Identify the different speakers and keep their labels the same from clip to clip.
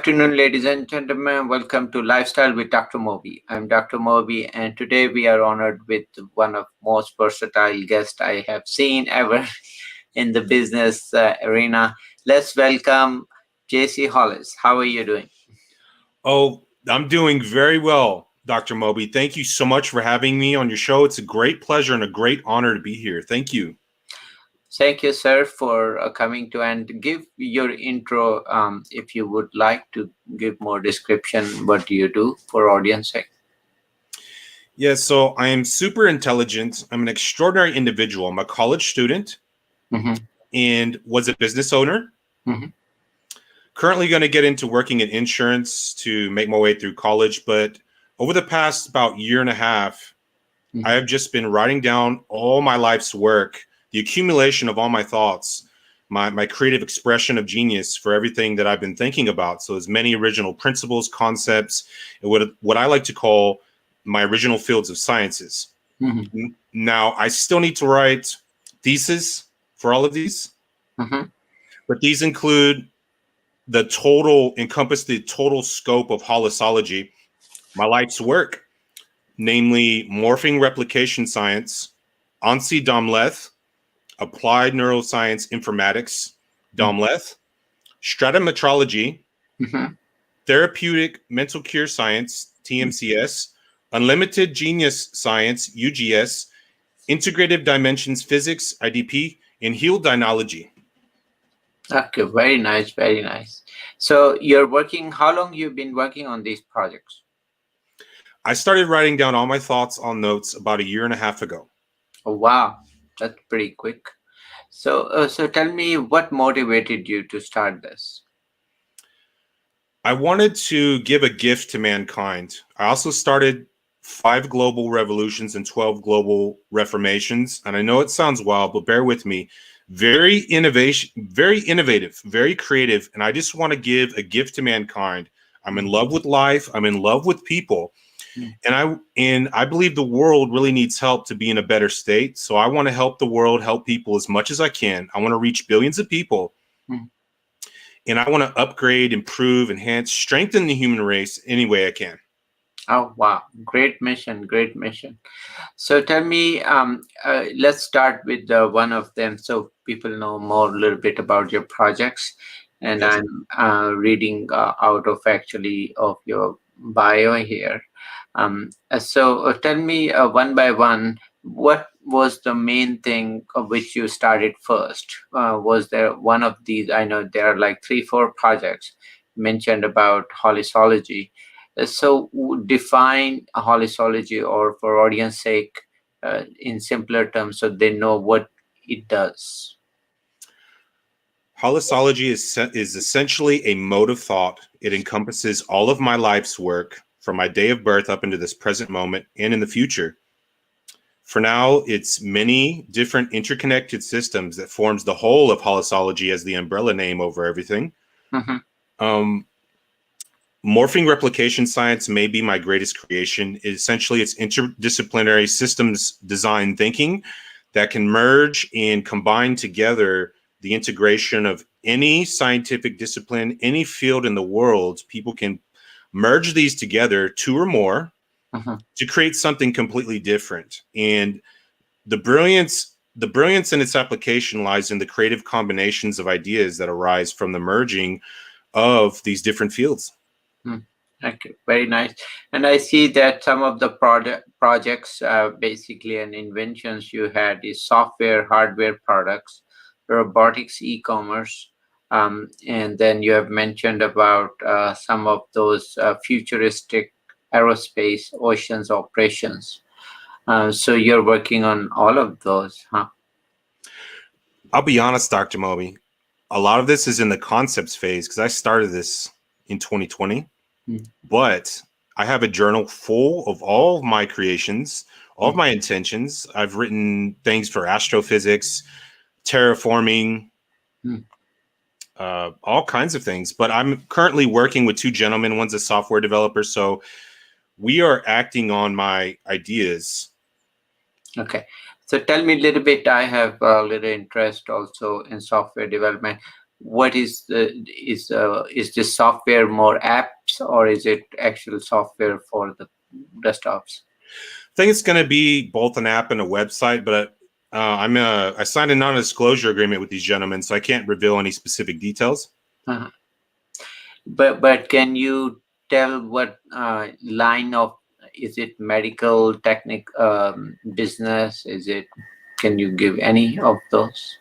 Speaker 1: afternoon, ladies and gentlemen. Welcome to Lifestyle with Dr. Moby. I'm Dr. Moby, and today we are honored with one of most versatile guests I have seen ever in the business arena. Let's welcome JC Hollis. How are you doing?
Speaker 2: Oh, I'm doing very well, Dr. Moby. Thank you so much for having me on your show. It's a great pleasure and a great honor to be here. Thank you.
Speaker 1: Thank you, sir, for coming to and give your intro. If you would like to give more description, what do you do for audience sake?
Speaker 2: Yeah, so I am super intelligent. I'm an extraordinary individual. I'm a college student and was a business owner. Currently going to get into working in insurance to make my way through college. But over the past about year and a half, I have just been writing down all my life's work, the accumulation of all my thoughts, my creative expression of genius for everything that I've been thinking about. So as many original principles, concepts, and what I like to call my original fields of sciences. Now, I still need to write theses for all of these, but these encompass the total scope of Hollisology, my life's work, namely morphing replication science, ANSI DOMLETH, applied neuroscience informatics, DOMLETH, stratometrology, therapeutic mental cure science, TMCS, unlimited genius science, UGS, integrative dimensions physics, IDP, and heal dynology.
Speaker 1: Okay, very nice, very nice. So how long you've been working on these projects?
Speaker 2: I started writing down all my thoughts on notes about a year and a half ago.
Speaker 1: Oh, wow, that's pretty quick. So tell me, what motivated you to start this?
Speaker 2: I wanted to give a gift to mankind. I also started 5 global revolutions and 12 global reformations. And I know it sounds wild, but bear with me. Very innovative, very creative. And I just want to give a gift to mankind. I'm in love with life. I'm in love with people. And I believe the world really needs help to be in a better state. So I want to help the world, help people as much as I can. I want to reach billions of people. And I want to upgrade, improve, enhance, strengthen the human race any way I can.
Speaker 1: Oh, wow. Great mission. Great mission. So tell me, let's start with one of them so people know a little bit about your projects. And yes. I'm reading out of your bio here. So tell me one by one, what was the main thing of which you started first? Was there one of these? I know there are like 3-4 projects mentioned about Hollisology. So define Hollisology, or for audience sake, in simpler terms, so they know what it does.
Speaker 2: Hollisology is essentially a mode of thought. It encompasses all of my life's work from my day of birth up into this present moment and in the future. For now, it's many different interconnected systems that forms the whole of Hollisology as the umbrella name over everything. Morphing replication science may be my greatest creation. Essentially, it's interdisciplinary systems design thinking that can merge and combine together the integration of any scientific discipline, any field in the world. People can merge these together, 2 or more, to create something completely different. And the brilliance in its application lies in the creative combinations of ideas that arise from the merging of these different fields.
Speaker 1: Okay, very nice. And I see that some of the projects, basically, and inventions you had is software, hardware products, robotics, e-commerce, and then you have mentioned about some of those futuristic aerospace oceans operations. So you're working on all of those, huh?
Speaker 2: I'll be honest, Dr. Moby. A lot of this is in the concepts phase because I started this in 2020. But I have a journal full of all of my creations, all of my intentions. I've written things for astrophysics, terraforming, all kinds of things. But I'm currently working with 2 gentlemen. One's a software developer. So we are acting on my ideas.
Speaker 1: Okay. So tell me a little bit. I have a little interest also in software development. what is this software more apps, or is it actual software for the desktops?
Speaker 2: I think it's going to be both an app and a website, but I signed a non-disclosure agreement with these gentlemen, so I can't reveal any specific details.
Speaker 1: Uh-huh. But can you tell what line of, is it medical, technic, business? Is it? Can you give any of those?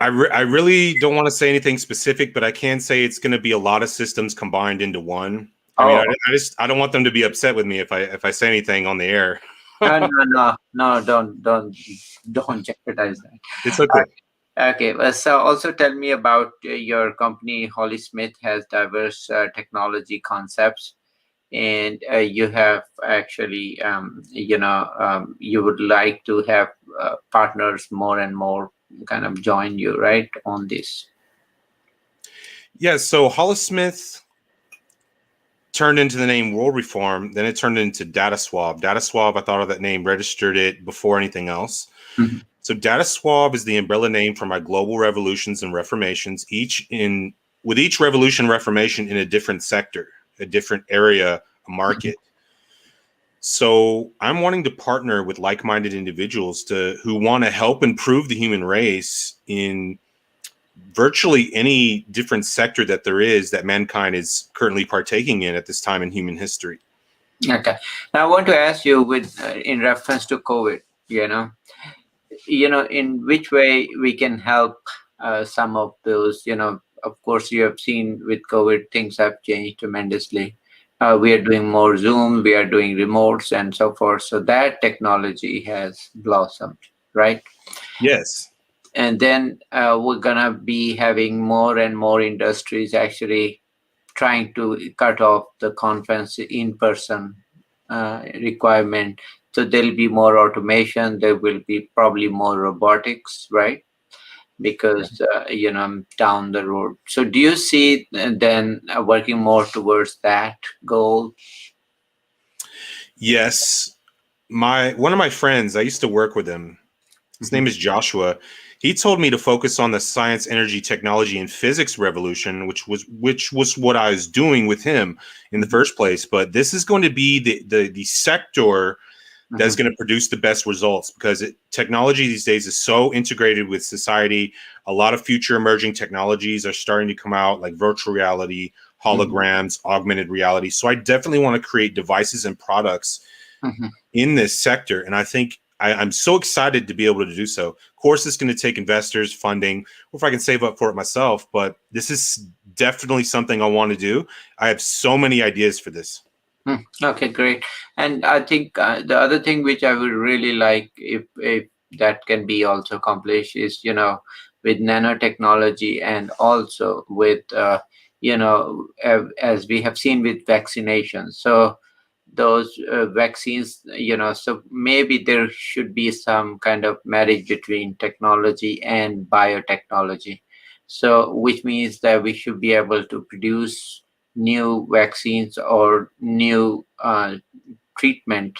Speaker 2: I really don't want to say anything specific, but I can say it's going to be a lot of systems combined into one. I mean,
Speaker 1: Oh,
Speaker 2: I don't want them to be upset with me if I say anything on the air.
Speaker 1: no, don't jeopardize that.
Speaker 2: It's okay.
Speaker 1: Okay, well, so also tell me about your company. Holly Smith has diverse technology concepts, and you have actually, you would like to have partners more and more kind of join you, right, on this.
Speaker 2: Yeah, so Hollis Smith turned into the name World Reform, then it turned into Data Suave. Data Suave, I thought of that name, registered it before anything else.
Speaker 1: Mhm.
Speaker 2: So Data Suave is the umbrella name for my global revolutions and reformations, with each revolution reformation in a different sector, a different area, a market. So I'm wanting to partner with like-minded individuals who want to help improve the human race in virtually any different sector that there is that mankind is currently partaking in at this time in human history.
Speaker 1: Okay, now I want to ask you with in reference to COVID, in which way we can help some of those, of course you have seen with COVID things have changed tremendously. We are doing more Zoom, we are doing remotes and so forth, so that technology has blossomed, right?
Speaker 2: Yes.
Speaker 1: And then we're gonna be having more and more industries actually trying to cut off the conference in person requirement. So there'll be more automation. There will be probably more robotics, right? Because down the road. So do you see then working more towards that goal?
Speaker 2: Yes. One of my friends, I used to work with him. His
Speaker 1: Mhm.
Speaker 2: name is Joshua. He told me to focus on the science, energy, technology, and physics revolution, which was what I was doing with him in the first place. But this is going to be the sector that's
Speaker 1: Mhm.
Speaker 2: going to produce the best results because technology these days is so integrated with society. A lot of future emerging technologies are starting to come out, like virtual reality,
Speaker 1: Mhm.
Speaker 2: holograms, augmented reality. So I definitely want to create devices and products
Speaker 1: Mhm.
Speaker 2: in this sector. And I think I'm so excited to be able to do so. Of course, it's going to take investors, funding, or if I can save up for it myself. But this is definitely something I want to do. I have so many ideas for this.
Speaker 1: Okay, great. And I think the other thing which I would really like, if that can be also accomplished, is with nanotechnology, and also with as we have seen with vaccinations. So those vaccines, so maybe there should be some kind of marriage between technology and biotechnology. So which means that we should be able to produce new vaccines or new treatment,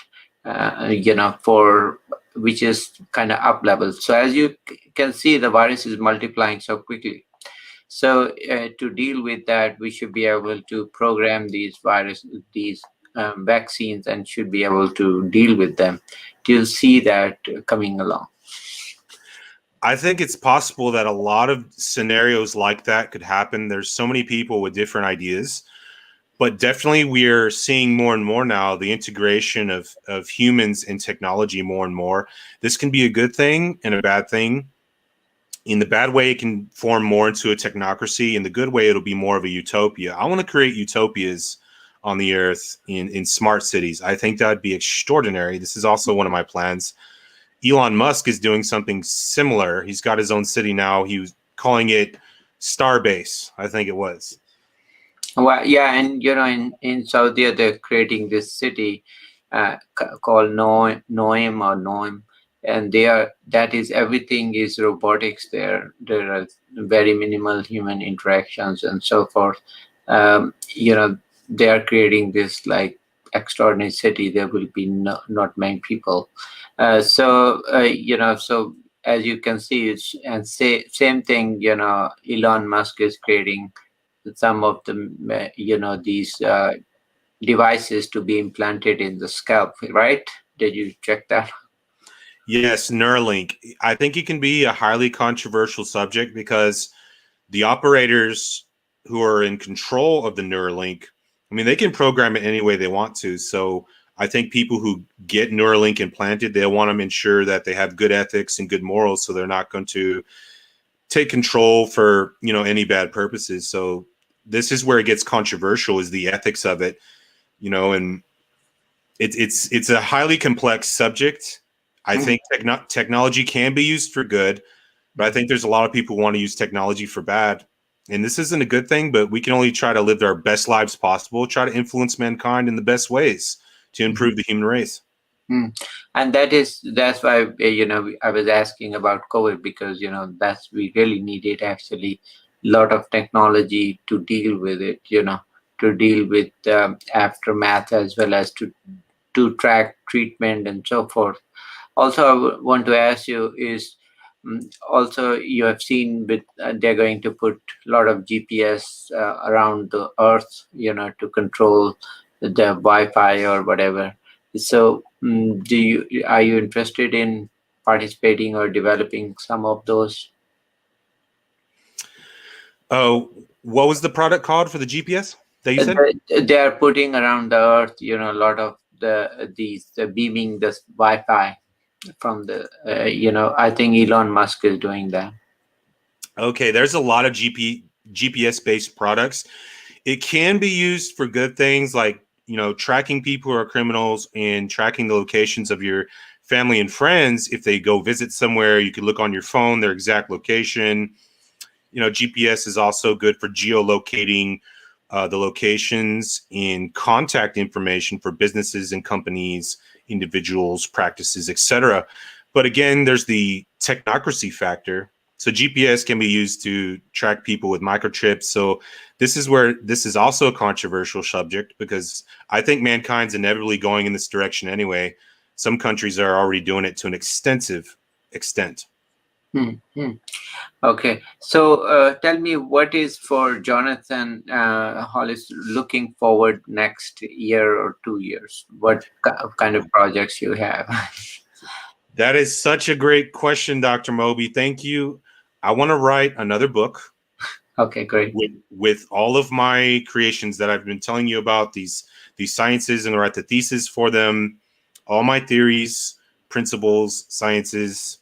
Speaker 1: for which is kind of up level. So as you can see, the virus is multiplying so quickly. So to deal with that, we should be able to program these vaccines, and should be able to deal with them. Do you see that coming along?
Speaker 2: I think it's possible that a lot of scenarios like that could happen. There's so many people with different ideas, but definitely we're seeing more and more now the integration of humans and technology more and more. This can be a good thing and a bad thing. In the bad way, it can form more into a technocracy. In the good way, it'll be more of a utopia. I want to create utopias on the earth in smart cities. I think that would be extraordinary. This is also one of my plans. Elon Musk is doing something similar. He's got his own city now. He was calling it Starbase, I think it was.
Speaker 1: Well, yeah, and in Saudi, they're creating this city called Noem, and that is, everything is robotics there. There are very minimal human interactions and so forth. They are creating this like extraordinary city. There will be not many people. So as you can see, it's and say same thing. Elon Musk is creating some of the these devices to be implanted in the scalp, right? Did you check that?
Speaker 2: Yes, Neuralink. I think it can be a highly controversial subject because the operators who are in control of the Neuralink, I mean, they can program it any way they want to. So I think people who get Neuralink implanted, they want to ensure that they have good ethics and good morals, so they're not going to take control for any bad purposes. So this is where it gets controversial, is the ethics of it, and it's a highly complex subject. I think technology can be used for good, but I think there's a lot of people who want to use technology for bad. And this isn't a good thing, but we can only try to live our best lives possible, try to influence mankind in the best ways to improve the human race.
Speaker 1: And that's why I was asking about COVID, because that's we really needed actually a lot of technology to deal with it, to deal with aftermath, as well as to track treatment and so forth. Also, want to ask you is, also you have seen with they're going to put a lot of GPS around the Earth, to control the Wi-Fi or whatever. So, are you interested in participating or developing some of those?
Speaker 2: Oh, what was the product called for the GPS that you said?
Speaker 1: They are putting around the Earth, a lot of the beaming the Wi-Fi from the I think Elon Musk is doing that.
Speaker 2: Okay, there's a lot of GPS based products. It can be used for good things like tracking people who are criminals and tracking the locations of your family and friends. If they go visit somewhere, you can look on your phone their exact location. GPS is also good for geolocating the locations and contact information for businesses and companies, individuals, practices, etc. But again, there's the technocracy factor. So GPS can be used to track people with microchips. So this is where this is also a controversial subject, because I think mankind's inevitably going in this direction anyway. Some countries are already doing it to an extensive extent.
Speaker 1: Okay, so tell me, what is for Jonathan Hollis looking forward next year or 2 years? What kind of projects you have?
Speaker 2: That is such a great question, Dr. Moby. Thank you. I want to write another book.
Speaker 1: Okay, great.
Speaker 2: With all of my creations that I've been telling you about, these sciences, and write the thesis for them, all my theories, principles, sciences.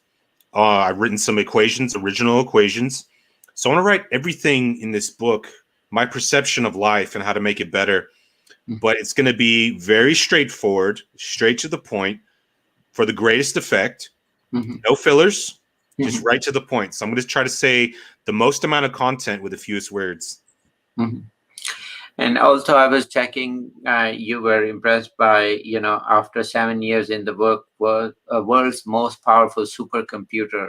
Speaker 2: I've written some equations, original equations. So I want to write everything in this book, my perception of life and how to make it better. But it's going to be very straightforward, straight to the point, for the greatest effect. No fillers, just right to the point. So I'm going to try to say the most amount of content with the fewest words.
Speaker 1: And also, I was checking, you were impressed by, after 7 years in the world's most powerful supercomputer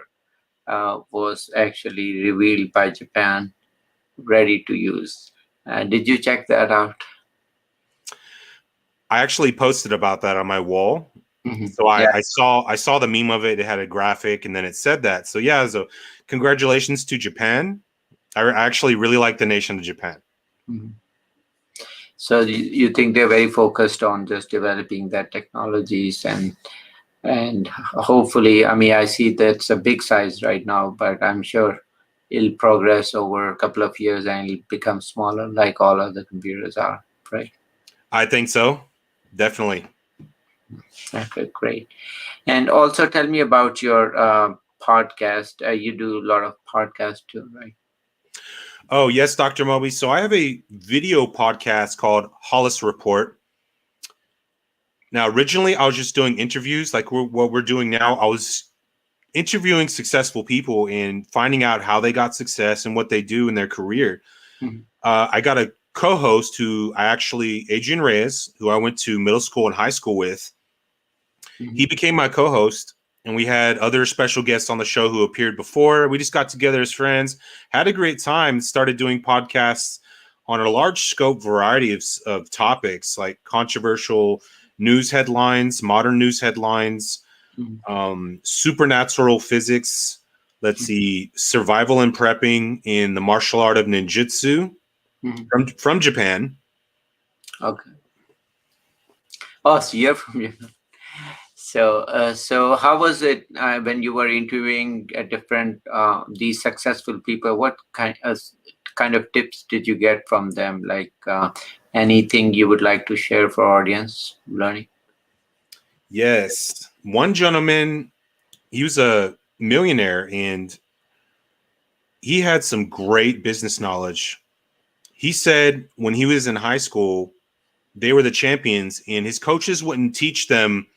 Speaker 1: was actually revealed by Japan, ready to use. Did you check that out?
Speaker 2: I actually posted about that on my wall. So I saw the meme of it. It had a graphic, and then it said that. So yeah, so congratulations to Japan. I actually really like the nation of Japan.
Speaker 1: So you think they're very focused on just developing that technologies, and hopefully, I mean, I see that's a big size right now, but I'm sure it'll progress over a couple of years and it'll become smaller like all other computers are, right?
Speaker 2: I think so. Definitely.
Speaker 1: Okay, great. And also tell me about your podcast. You do a lot of podcasts too, right?
Speaker 2: Oh, yes, Dr. Moby. So I have a video podcast called Hollis Report. Now, originally, I was just doing interviews like what we're doing now. I was interviewing successful people and finding out how they got success and what they do in their career. I got a co-host Adrian Reyes, who I went to middle school and high school with. He became my co-host, and we had other special guests on the show who appeared before. We just got together as friends, had a great time, started doing podcasts on a large scope variety of topics like controversial news headlines, modern news headlines, supernatural physics. Let's see, survival and prepping in the martial art of ninjutsu from Japan.
Speaker 1: Okay. Oh, so you're from Japan. So how was it when you were interviewing different these successful people? What kind of tips did you get from them? Like anything you would like to share for audience learning?
Speaker 2: Yes, one gentleman, he was a millionaire and he had some great business knowledge. He said when he was in high school, they were the champions, and his coaches wouldn't teach them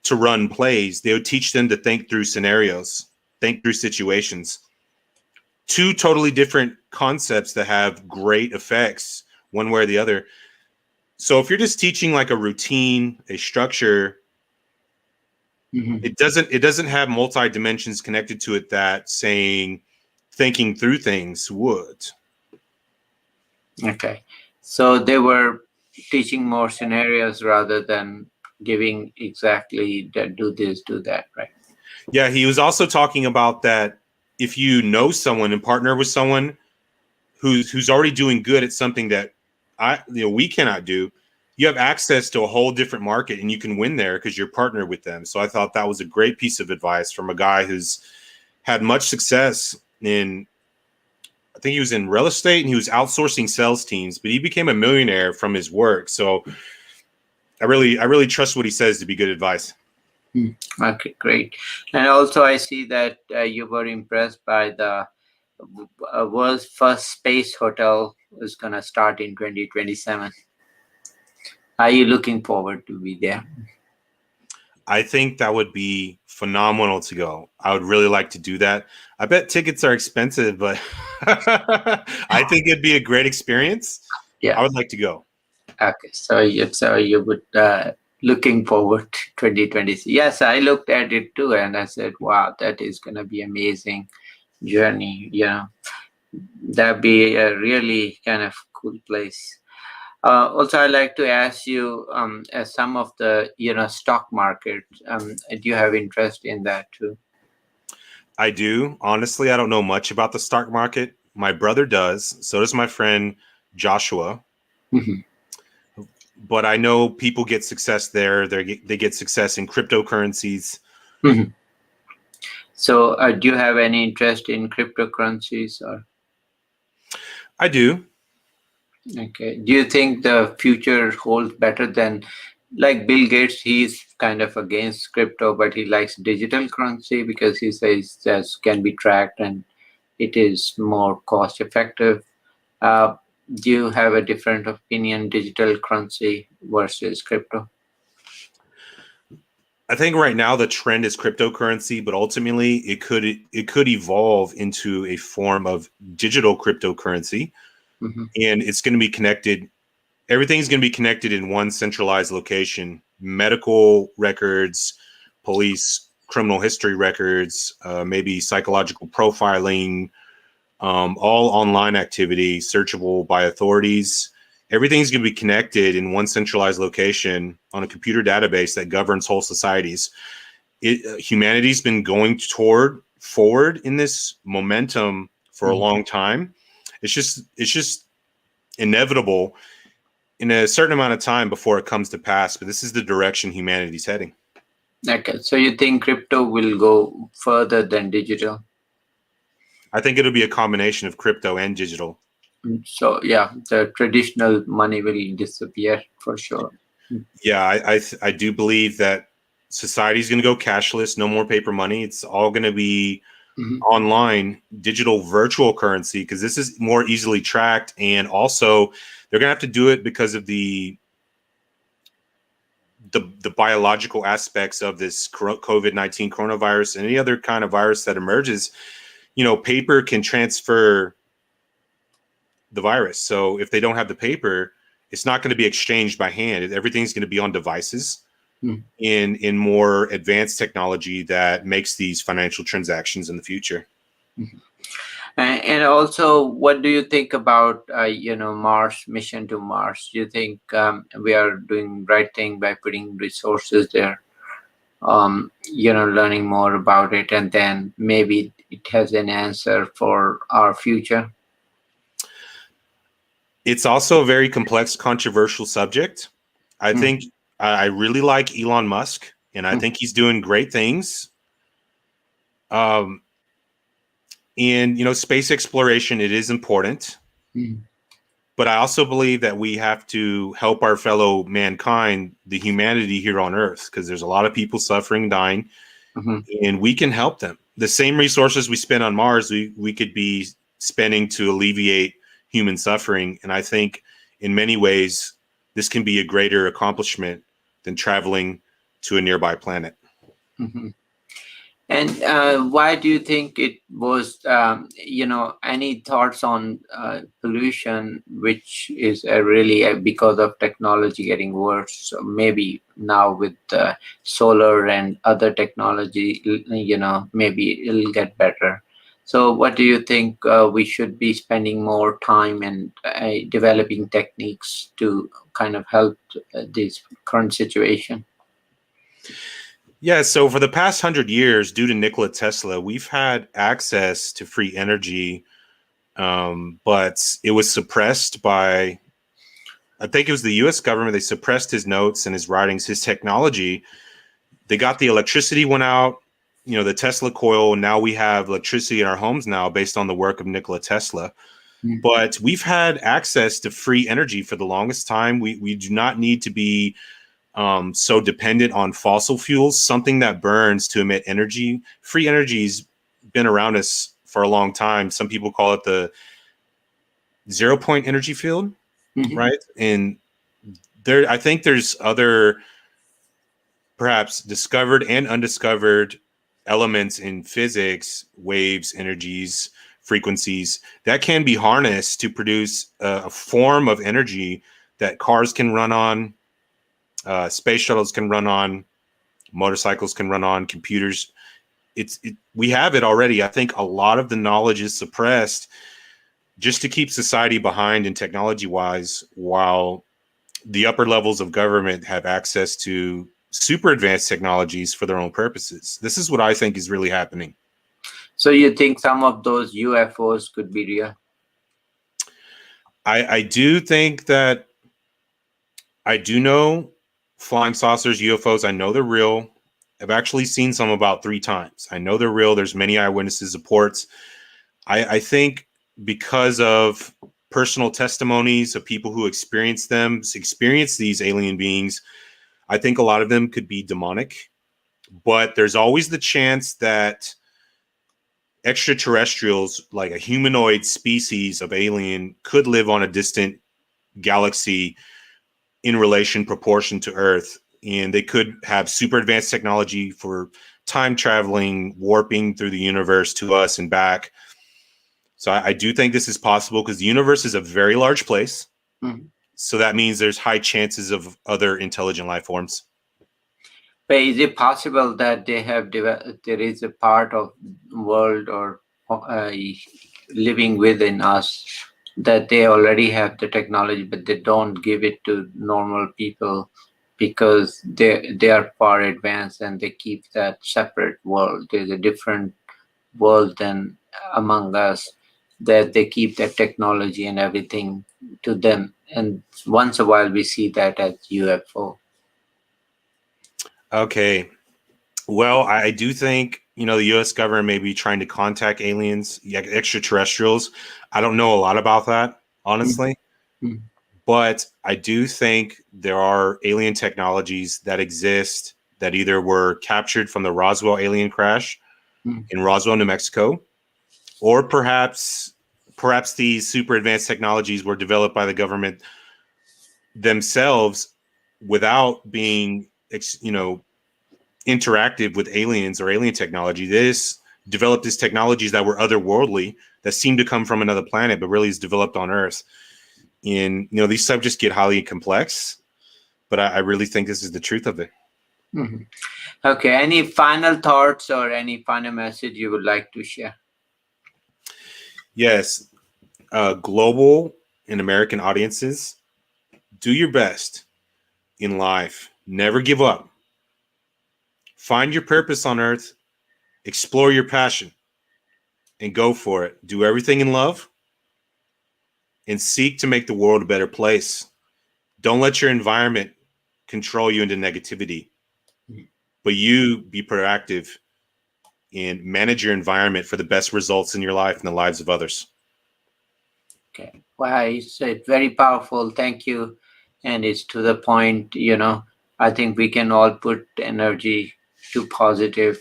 Speaker 2: to run plays. They would teach them to think through scenarios, think through situations. Two totally different concepts that have great effects one way or the other. So if you're just teaching like a routine, a structure, it doesn't have multi dimensions connected to it that saying thinking through things would.
Speaker 1: Okay, so they were teaching more scenarios rather than giving exactly that do this, do that, right?
Speaker 2: Yeah, he was also talking about that if you know someone and partner with someone who's already doing good at something that we cannot do, you have access to a whole different market and you can win there because you're partnered with them. So I thought that was a great piece of advice from a guy who's had much success in, I think he was in real estate and he was outsourcing sales teams, but he became a millionaire from his work. So I really trust what he says to be good advice.
Speaker 1: Okay, great. And also, I see that you were impressed by the world's first space hotel is going to start in 2027. Are you looking forward to be there?
Speaker 2: I think that would be phenomenal to go. I would really like to do that. I bet tickets are expensive, but I think it'd be a great experience.
Speaker 1: Yeah.
Speaker 2: I would like to go.
Speaker 1: Okay, so you would looking forward to 2026. Yes, I looked at it too, and I said, "Wow, that is gonna be amazing journey." Yeah, that'd be a really kind of cool place. Also, I'd like to ask you, as some of the stock market, do you have interest in that too?
Speaker 2: I do. Honestly, I don't know much about the stock market. My brother does. So does my friend Joshua. But I know people get success there. They get success in cryptocurrencies.
Speaker 1: So, do you have any interest in cryptocurrencies or?
Speaker 2: I do.
Speaker 1: Okay. Do you think the future holds better than, like Bill Gates? He's kind of against crypto, but he likes digital currency because he says that can be tracked and it is more cost effective. Do you have a different opinion, digital currency versus crypto?
Speaker 2: I think right now the trend is cryptocurrency, but ultimately it could evolve into a form of digital cryptocurrency, and it's going to be connected. Everything's going to be connected in one centralized location: medical records, police, criminal history records, maybe psychological profiling, all online activity, searchable by authorities. Everything's going to be connected in one centralized location on a computer database that governs whole societies. Humanity's been going forward in this momentum for a long time. It's just inevitable in a certain amount of time before it comes to pass. But this is the direction humanity's heading.
Speaker 1: Okay, so you think crypto will go further than digital?
Speaker 2: I think it'll be a combination of crypto and digital.
Speaker 1: So yeah, the traditional money will disappear for sure.
Speaker 2: Yeah, I do believe that society's going to go cashless, no more paper money. It's all going to be online, digital virtual currency, because this is more easily tracked. And also they're going to have to do it because of the biological aspects of this COVID-19 coronavirus and any other kind of virus that emerges. Paper can transfer the virus. So if they don't have the paper, it's not going to be exchanged by hand. Everything's going to be on devices in more advanced technology that makes these financial transactions in the future.
Speaker 1: And also, what do you think about Mars mission to Mars? Do you think we are doing right thing by putting resources there, learning more about it, and then maybe it has an answer for our future.
Speaker 2: It's also a very complex, controversial subject. I think I really like Elon Musk, and I think he's doing great things. And space exploration, it is important. But I also believe that we have to help our fellow mankind, the humanity here on Earth, because there's a lot of people suffering, dying, and we can help them. The same resources we spend on Mars, we could be spending to alleviate human suffering. And I think in many ways, this can be a greater accomplishment than traveling to a nearby planet.
Speaker 1: And why do you think it was, any thoughts on pollution, which is really because of technology getting worse? So maybe now with solar and other technology, maybe it'll get better. So what do you think we should be spending more time and developing techniques to kind of help this current situation?
Speaker 2: Yeah, so for the past 100 years, due to Nikola Tesla, we've had access to free energy, but it was suppressed by, I think it was the US government. They suppressed his notes and his writings, his technology. They got the electricity went out, the Tesla coil. Now we have electricity in our homes now based on the work of Nikola Tesla. But we've had access to free energy for the longest time. We do not need to be so dependent on fossil fuels, something that burns to emit energy. Free energy's been around us for a long time. Some people call it the 0 point energy field, right? And I think there's other perhaps discovered and undiscovered elements in physics, waves, energies, frequencies that can be harnessed to produce a form of energy that cars can run on, space shuttles can run on, motorcycles can run on, computers. We have it already. I think a lot of the knowledge is suppressed just to keep society behind in technology wise, while the upper levels of government have access to super advanced technologies for their own purposes. This is what I think is really happening.
Speaker 1: So you think some of those UFOs could be real?
Speaker 2: I do think that I do know flying saucers, UFOs. I know they're real. I've actually seen some about 3 times. I know they're real. There's many eyewitnesses reports. I think because of personal testimonies of people who experience these alien beings, I think a lot of them could be demonic. But there's always the chance that extraterrestrials, like a humanoid species of alien, could live on a distant galaxy in proportion to Earth, and they could have super advanced technology for time traveling, warping through the universe to us and back. So I do think this is possible because the universe is a very large place. So that means there's high chances of other intelligent life forms.
Speaker 1: But is it possible that there is a part of world or living within us that they already have the technology, but they don't give it to normal people because they are far advanced and they keep that separate world? There's a different world than among us, that they keep that technology and everything to them. And once a while we see that as UFO.
Speaker 2: Okay. Well, I do think, the US government may be trying to contact aliens, extraterrestrials. I don't know a lot about that, honestly. But I do think there are alien technologies that exist that either were captured from the Roswell alien crash in Roswell, New Mexico, or perhaps these super advanced technologies were developed by the government themselves without being, interactive with aliens or alien technology. They just developed these technologies that were otherworldly, that seem to come from another planet, but really is developed on Earth. And these subjects get highly complex, but I really think this is the truth of it.
Speaker 1: Okay, any final thoughts or any final message you would like to share?
Speaker 2: Yes, global and American audiences, do your best in life. Never give up. Find your purpose on earth, explore your passion, and go for it. Do everything in love and seek to make the world a better place. Don't let your environment control you into negativity, but you be proactive and manage your environment for the best results in your life and the lives of others.
Speaker 1: Okay. Wow, it's very powerful. Thank you. And it's to the point, I think we can all put energy to positive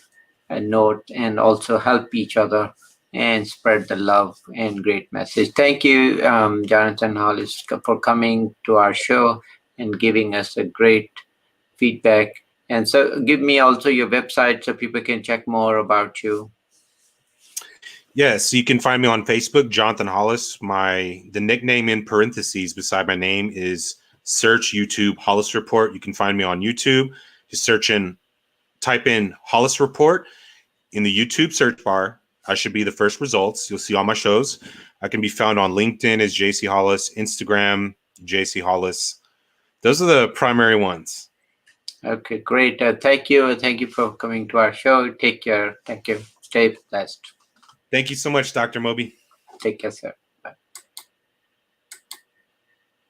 Speaker 1: note and also help each other and spread the love and great message. Thank you, Jonathan Hollis, for coming to our show and giving us a great feedback. And so give me also your website so people can check more about you.
Speaker 2: Yes, you can find me on Facebook, Jonathan Hollis. The nickname in parentheses beside my name is search YouTube Hollis Report. You can find me on YouTube. Just type in Hollis Report in the YouTube search bar. I should be the first results. You'll see all my shows. I can be found on LinkedIn as JC Hollis, Instagram, JC Hollis. Those are the primary ones.
Speaker 1: Okay, great. Thank you. Thank you for coming to our show. Take care. Thank you. Stay blessed.
Speaker 2: Thank you so much, Dr. Moby.
Speaker 1: Take care, sir.